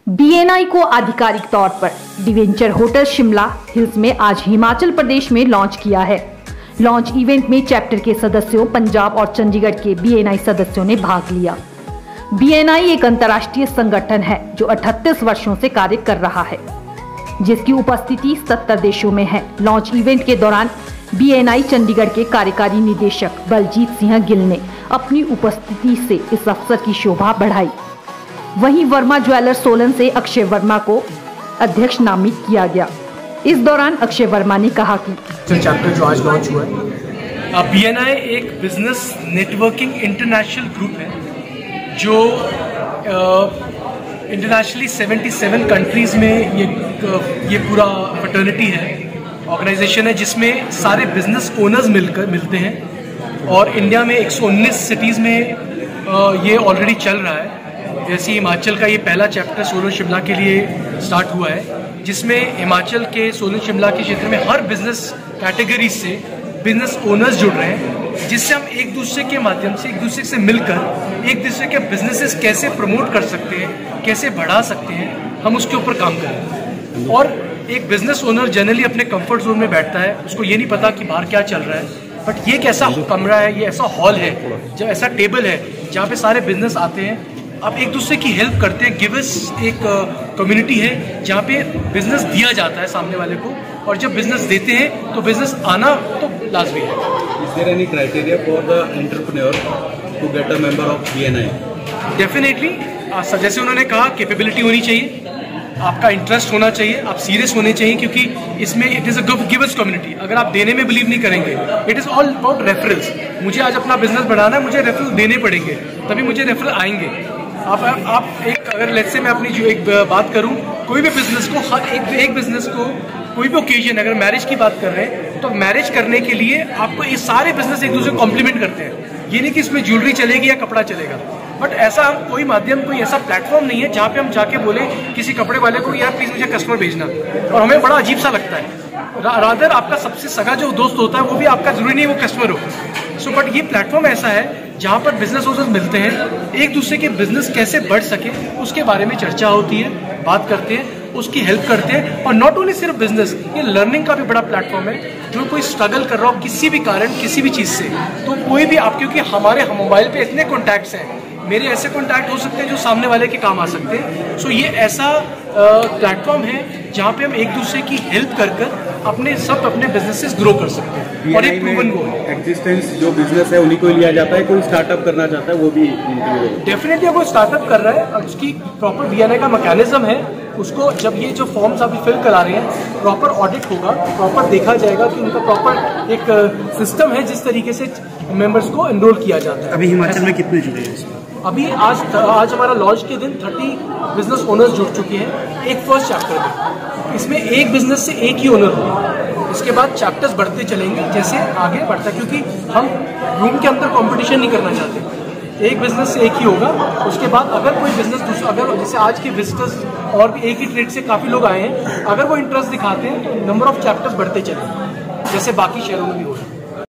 BNI को आधिकारिक तौर पर डिवेंचर होटल शिमला हिल्स में आज हिमाचल प्रदेश में लॉन्च किया है। लॉन्च इवेंट में चैप्टर के सदस्यों, पंजाब और चंडीगढ़ के BNI सदस्यों ने भाग लिया। BNI एक अंतर्राष्ट्रीय संगठन है जो 38 वर्षों से कार्य कर रहा है, जिसकी उपस्थिति 70 देशों में है। लॉन्च इवेंट के दौरान BNI चंडीगढ़ के कार्यकारी निदेशक बलजीत सिंह गिल ने अपनी उपस्थिति से इस अवसर की शोभा बढ़ाई। वहीं वर्मा ज्वेलर्स सोलन से अक्षय वर्मा को अध्यक्ष नामित किया गया। इस दौरान अक्षय वर्मा ने कहा कि चैप्टर जो आज लॉन्च हुआ है, BNI एक बिजनेस नेटवर्किंग इंटरनेशनल ग्रुप है जो इंटरनेशनली 77 कंट्रीज में ये पूरा फर्टर्निटी है, ऑर्गेनाइजेशन है जिसमें सारे बिजनेस ओनर्स मिलते हैं और इंडिया में 119 सिटीज़ में ये ऑलरेडी चल रहा है। जैसे हिमाचल का ये पहला चैप्टर सोलन शिमला के लिए स्टार्ट हुआ है, जिसमें हिमाचल के सोलन शिमला के क्षेत्र में हर बिजनेस कैटेगरी से बिजनेस ओनर्स जुड़ रहे हैं, जिससे हम एक दूसरे के माध्यम से, एक दूसरे से मिलकर एक दूसरे के बिजनेसेस कैसे प्रमोट कर सकते हैं, कैसे बढ़ा सकते हैं, हम उसके ऊपर काम करें। और एक बिजनेस ओनर जनरली अपने कंफर्ट जोन में बैठता है, उसको ये नहीं पता कि बाहर क्या चल रहा है, बट ये एक ऐसा कमरा है, ये ऐसा हॉल है, जब ऐसा टेबल है जहाँ पे सारे बिजनेस आते हैं, आप एक दूसरे की हेल्प करते हैं। गिवर्स एक कम्युनिटी है जहाँ पे बिजनेस दिया जाता है सामने वाले को, और जब बिजनेस देते हैं तो बिजनेस आना तो लाजमी है। Is there any criteria for the entrepreneur to get a member of BNI? Definitely, जैसे उन्होंने कहा, कैपेबिलिटी होनी चाहिए, आपका इंटरेस्ट होना चाहिए, आप सीरियस होने चाहिए, क्योंकि इसमें it is a givers community. अगर आप देने में बिलीव नहीं करेंगे, it is all about referrals. मुझे आज अपना बिजनेस बढ़ाना है, मुझे रेफरल देने पड़ेंगे, तभी मुझे रेफरल आएंगे। आप एक, अगर लेट्स से मैं अपनी जो एक बात करूं, कोई भी बिजनेस को, एक बिजनेस को कोई भी ओकेजन, अगर मैरिज की बात कर रहे हैं तो मैरिज करने के लिए आपको ये सारे बिजनेस एक दूसरे को कॉम्प्लीमेंट करते हैं। ये नहीं कि इसमें ज्वेलरी चलेगी या कपड़ा चलेगा, बट ऐसा हम कोई माध्यम, कोई ऐसा प्लेटफॉर्म नहीं है जहाँ पे हम जाके बोले किसी कपड़े वाले को यार प्लीज मुझे कस्टमर भेजना, और हमें बड़ा अजीब सा लगता है। रादर आपका सबसे सगा जो दोस्त होता है वो भी आपका जरूरी नहीं वो कस्टमर हो। सो बट ये प्लेटफॉर्म ऐसा है जहाँ पर बिजनेस ओनर्स मिलते हैं, एक दूसरे के बिजनेस कैसे बढ़ सके उसके बारे में चर्चा होती है, बात करते हैं, उसकी हेल्प करते हैं। और नॉट ओनली सिर्फ बिजनेस, ये लर्निंग का भी बड़ा प्लेटफॉर्म है। जो कोई स्ट्रगल कर रहा हो किसी भी कारण, किसी भी चीज़ से, तो कोई भी आप, क्योंकि हमारे मोबाइल पे इतने कॉन्टैक्ट्स हैं, मेरे ऐसे कॉन्टैक्ट हो सकते हैं जो सामने वाले के काम आ सकते हैं। सो ये ऐसा प्लेटफॉर्म है जहाँ पे हम एक दूसरे की हेल्प कर अपने बिजनेसेस ग्रो कर सकते हैं। और एक प्रूवन गोल एग्जिस्टेंस जो बिजनेस है उन्हीं को लिया जाता है। कोई स्टार्टअप करना चाहता है वो भी डेफिनेटली, अगर स्टार्टअप कर रहा है और उसकी प्रॉपर BNI का मैकेनिज्म है, उसको जब ये जो फॉर्म्स अभी फिल करा रहे हैं, प्रॉपर ऑडिट होगा, प्रॉपर देखा जाएगा कि उनका प्रॉपर एक सिस्टम है जिस तरीके से मेंबर्स को एनरोल किया जाता है। अभी हिमाचल में कितने जुड़े हैं इसमें? अभी आज हमारा लॉन्च के दिन 30 बिजनेस ओनर्स जुड़ चुके हैं एक फर्स्ट चैप्टर में। इसमें एक बिजनेस से एक ही ओनर होगा, इसके बाद चैप्टर्स बढ़ते चलेंगे जैसे आगे बढ़ता है, क्योंकि हम रूम के अंदर कंपटीशन नहीं करना चाहते। एक बिजनेस से एक ही होगा, उसके बाद अगर कोई बिजनेस दूसरा, अगर जैसे आज के विजिटर्स और भी एक ही ट्रेड से काफ़ी लोग आए हैं, अगर वो इंटरेस्ट दिखाते हैं तो नंबर ऑफ चैप्टर्स बढ़ते चलेंगे, जैसे बाकी शहरों में भी हो रहा है।